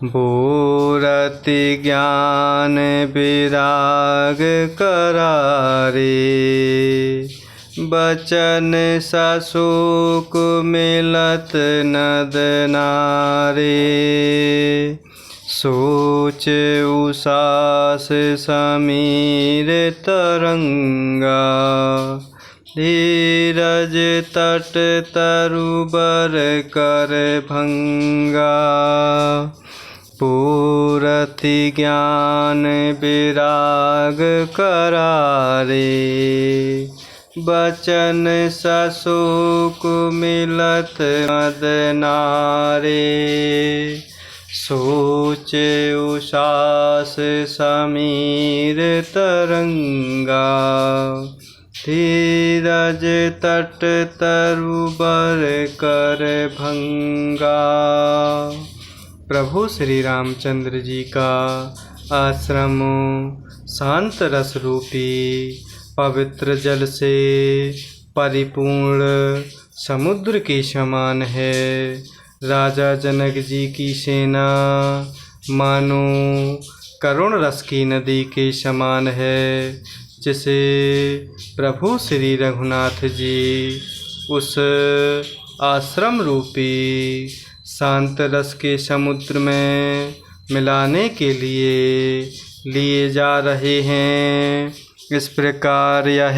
बोरति ज्ञान विराग करारे, बचन ससुक मिलत नद नारे। सोच उषास समीर तरंगा, धीरज तट तरुबर कर भंगा। पूरति ज्ञान विराग करारे, बचन ससुक मिलत मद नारे। सोच उषास समीर तरंगा, धीरज तट तरुबर कर भंगा। प्रभु श्री रामचंद्र जी का आश्रम शांत रस रूपी पवित्र जल से परिपूर्ण समुद्र के समान है। राजा जनक जी की सेना मानो करुण रस की नदी के समान है, जिसे प्रभु श्री रघुनाथ जी उस आश्रम रूपी शांत रस के समुद्र में मिलाने के लिए जा रहे हैं। इस प्रकार यह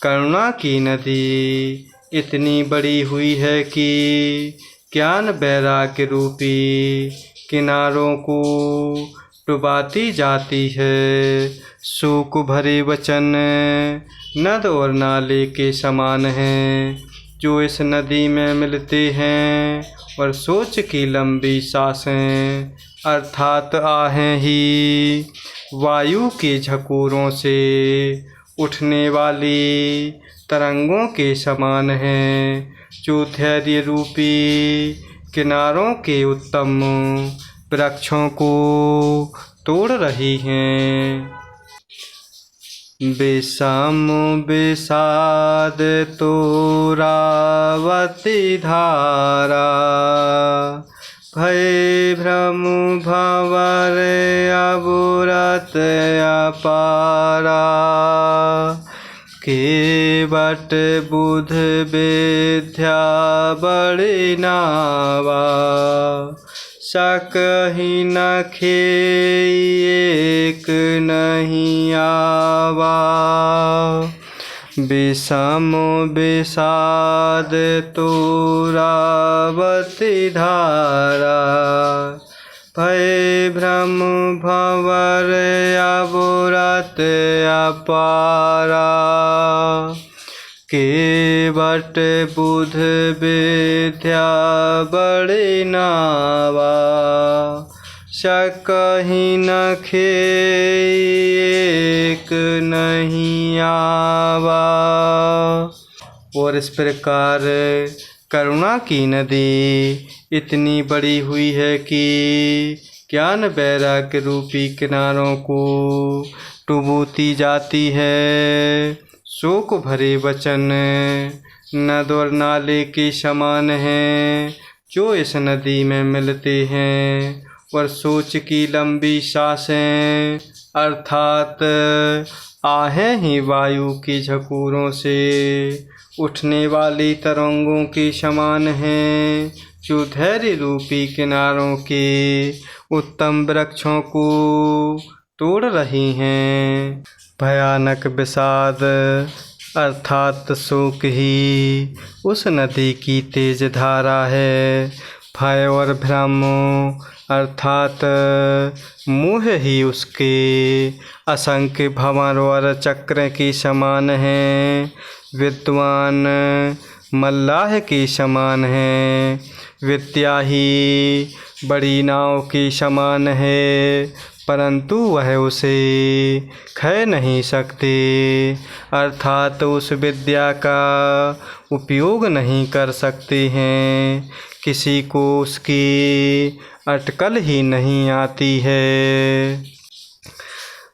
करुणा की नदी इतनी बड़ी हुई है कि ज्ञान वैराग्य रूपी किनारों को डुबाती जाती है। शोक भरे वचन नद और नाले के समान हैं, जो इस नदी में मिलते हैं, और सोच की लंबी सांसें अर्थात आहें ही वायु के झकोरों से उठने वाली तरंगों के समान हैं, जो धैर्य रूपी किनारों के उत्तम वृक्षों को तोड़ रही हैं। विषम विषाद तोरावती धारा, भय भ्रम भंवर अबुरत अपारा। केवट बुध विद्या बड़ी नावा, सकहि न खेई एक नहीं आवा। विषम विषाद तोरावती धारा, भय भ्रम भंवर अबुरत अपारा। केवट बुध विद्या बड़ी नावा, सकहि न खेई एक नहीं आवा। और इस प्रकार करुणा की नदी इतनी बड़ी हुई है कि ज्ञान वैराग्य रूपी किनारों को डुबोती जाती है। शोक भरे वचन नद और नाले के समान हैं, जो इस नदी में मिलते हैं, और सोच की लंबी सांसें अर्थात आहें ही वायु की झकोरों से उठने वाली तरंगों के समान हैं, जो धैर्य रूपी किनारों के उत्तम वृक्षों को तोड़ रही हैं। भयानक विषाद अर्थात शोक ही उस नदी की तेज धारा है। भय और भ्रम अर्थात मोह ही उसके असंख्य भंवर और चक्र के समान हैं। विद्वान मल्लाह के समान हैं, विद्या ही बड़ी नाव के समान है, परंतु वह उसे खा नहीं सकते, अर्थात उस विद्या का उपयोग नहीं कर सकते हैं। किसी को उसकी अटकल ही नहीं आती है।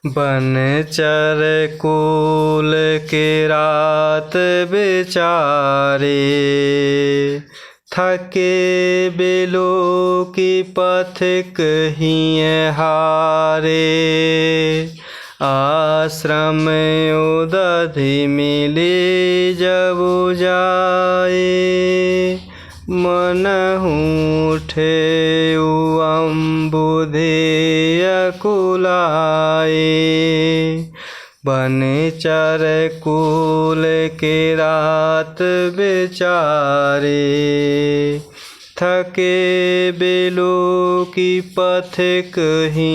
बनचर कुल के रात बेचारे, थके बेलो की पथिक ही हारे। आश्रम उदधि मिले जब जाए, मन उठे अम्बुधेय कुलाए। बनचर कुल के रात बेचारे, थके बेलो की पथिक ही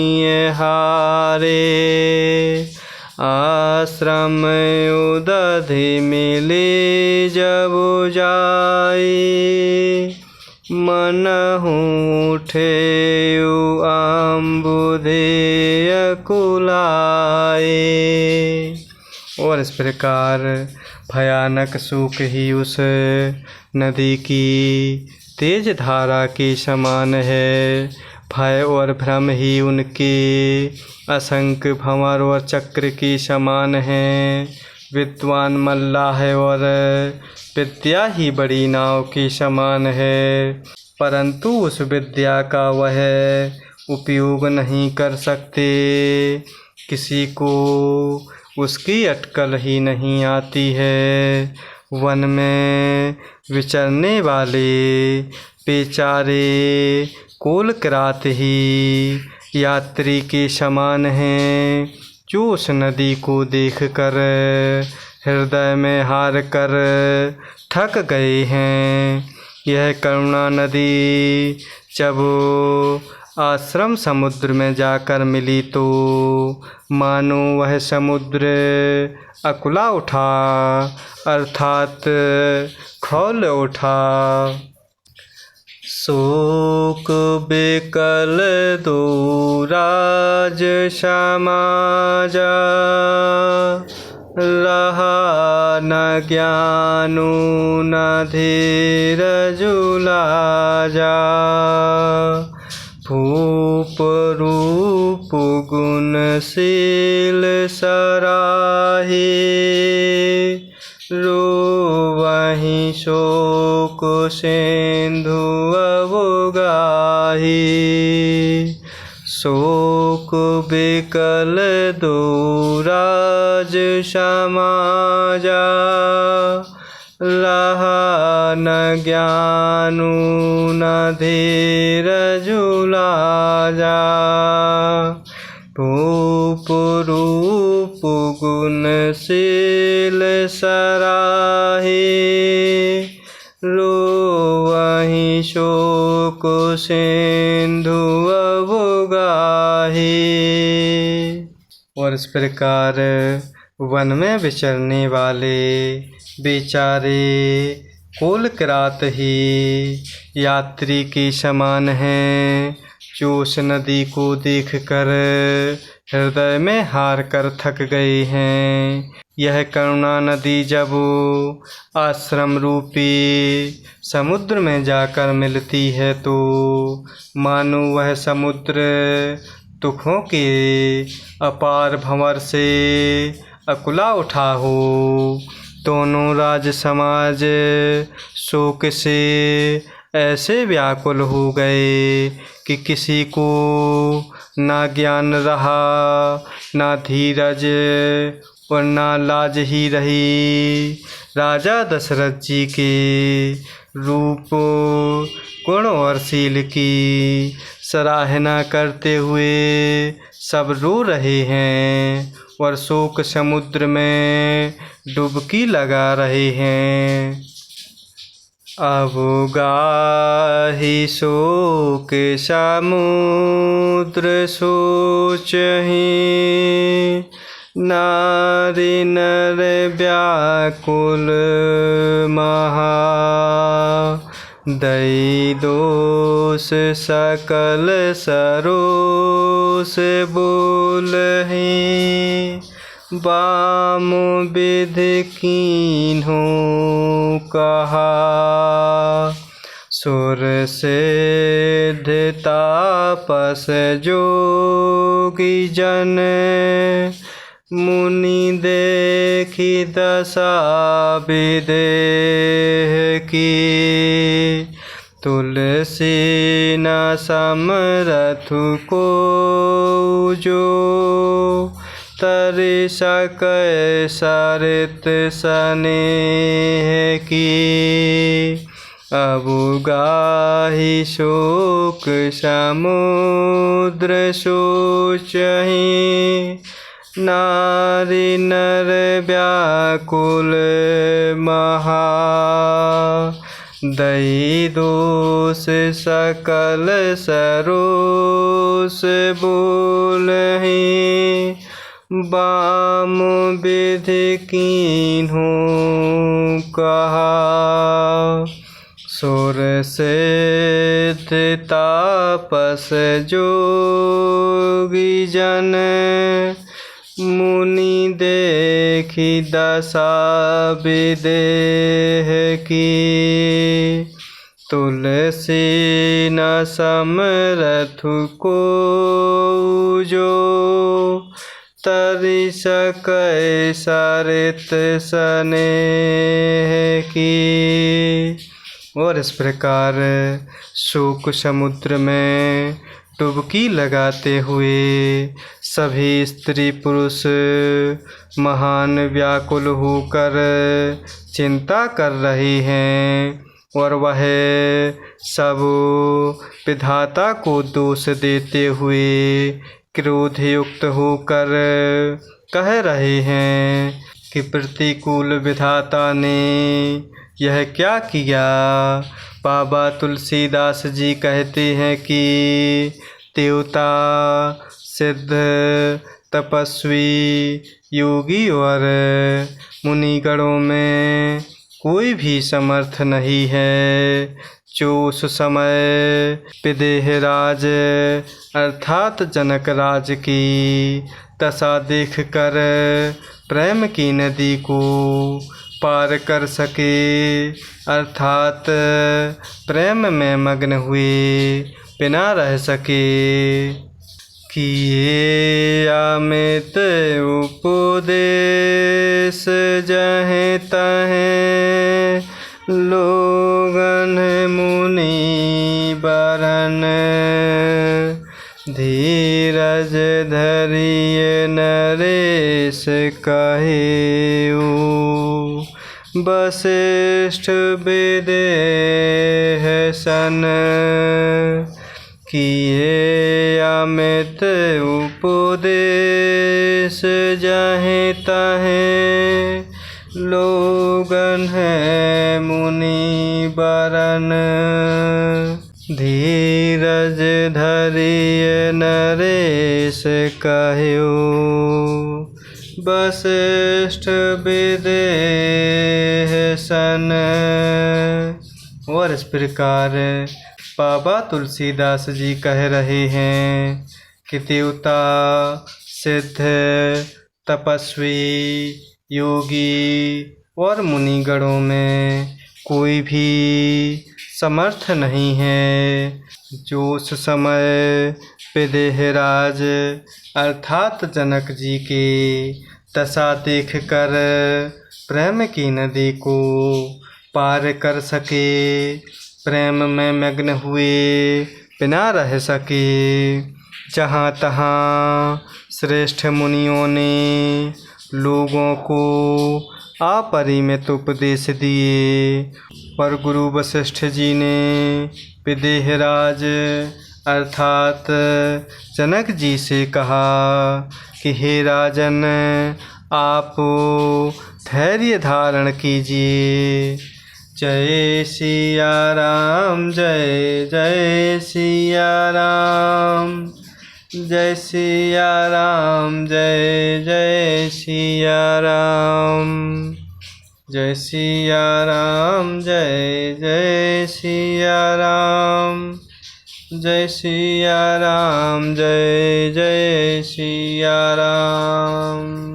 हारे। आश्रम उदधि मिले जब जाए, मन उठे अम्बुधेय कुलाए। और इस प्रकार भयानक शोक ही उस नदी की तेज धारा के समान है। भय और भ्रम ही उनके असंख्य भंवर और चक्र के समान है। विद्वान मल्लाह है और विद्या ही बड़ी नाव के समान है, परंतु उस विद्या का वह उपयोग नहीं कर सकते। किसी को उसकी अटकल ही नहीं आती है। वन में विचरने वाले बेचारे कोल किरात ही यात्री के समान हैं, जो उस नदी को देखकर हृदय में हार कर थक गए हैं। यह करुणा नदी जब आश्रम समुद्र में जाकर मिली तो मानो वह समुद्र अकुला उठा, अर्थात खौल उठा। शोक बेकल दो राज समाजा, रहा न ज्ञानु न धीरज लाजा। भूप रूप गुणशील सराहे, रोवहि शोक सिंधु अवगाही। शोक बिकल दो राज समाजा, रहा न ज्ञानु न धीरज लाजा। भूप रूप गुणशील सराहे, रोवहि शोक सिंधु अवगाही। और इस प्रकार वन में विचरने वाले बेचारे कोल किरात ही यात्री के समान हैं, जो उस नदी को देखकर हृदय में हार कर थक गए हैं। यह करुणा नदी जब आश्रम रूपी समुद्र में जाकर मिलती है तो मानो वह समुद्र दुखों के अपार भंवर से अकुला उठा हो। दोनों राज समाज शोक से ऐसे व्याकुल हो गए कि किसी को ना ज्ञान रहा, ना धीरज और ना लाज ही रही। राजा दशरथ जी के रूप गुण और शील की सराहना करते हुए सब रो रहे हैं और शोक समुद्र में डुबकी लगा रहे हैं। अवगाही शोक समुद्र सोचहि, नारी नर व्याकुल महा। दई दोष सकल सरोस बोलहि, बाम विधि कीन्हो कहा। सुर सिद्ध तापस जोगी जन, मुनि देखी दशा विदेह की। तुलसी न समरथु को जो तरि सकै सरित स्नेह की। अबु गाहि शोक समुद्र सोचहि नारी नर व्याकुल महा। दई दोष सकल सरोष बोलहि बाम विधि कीन्हु कहा। सुर सिद्ध तापस जोगी जन मुनि देखी दशा विदेह की। तुलसी न समरथु को जो तरि सकै सरित स्नेह की। और इस प्रकार शोक समुद्र में डुबकी लगाते हुए सभी स्त्री पुरुष महान व्याकुल होकर चिंता कर रहे हैं और वह सब विधाता को दोष देते हुए क्रोध युक्त होकर कह रहे हैं कि प्रतिकूल विधाता ने यह क्या किया। बाबा तुलसीदास जी कहते हैं कि देवता सिद्ध तपस्वी योगी और मुनिगणों में कोई भी समर्थ नहीं है जो उस समय विदेहराज अर्थात जनक राज की दशा देखकर प्रेम की नदी को पार कर सके अर्थात प्रेम में मग्न हुए बिना रह सके। किए अमित उपदेश जहें तहें लोगन मुनि बरन। धीरज धरिए नरेश कहेऊ वशिष्ठ विदेह सन। किए अमित उपदेश जहें तहें लोगन हैं मुनि बरन। धीरज धरिए नरेश कहेऊ वशिष्ठ विदेह सन। और इस प्रकार बाबा तुलसीदास जी कह रहे हैं कि देवता सिद्ध तपस्वी योगी और मुनिगणों में कोई भी समर्थ नहीं है जो उस समय विदेहराज अर्थात जनक जी की दशा देखकर प्रेम की नदी को पार कर सके प्रेम में मग्न हुए बिना रह सके। जहाँ तहाँ श्रेष्ठ मुनियों ने लोगों को अपरिमित उपदेश दिए पर गुरु वशिष्ठ जी ने विदेहराज अर्थात जनक जी से कहा कि हे राजन आप धैर्य धारण कीजिए। जय सिया राम जय जय सिया राम जय सिया राम जय जय सिया राम जय सिया राम जय जय सिया राम जय सिया राम जय जय सिया राम।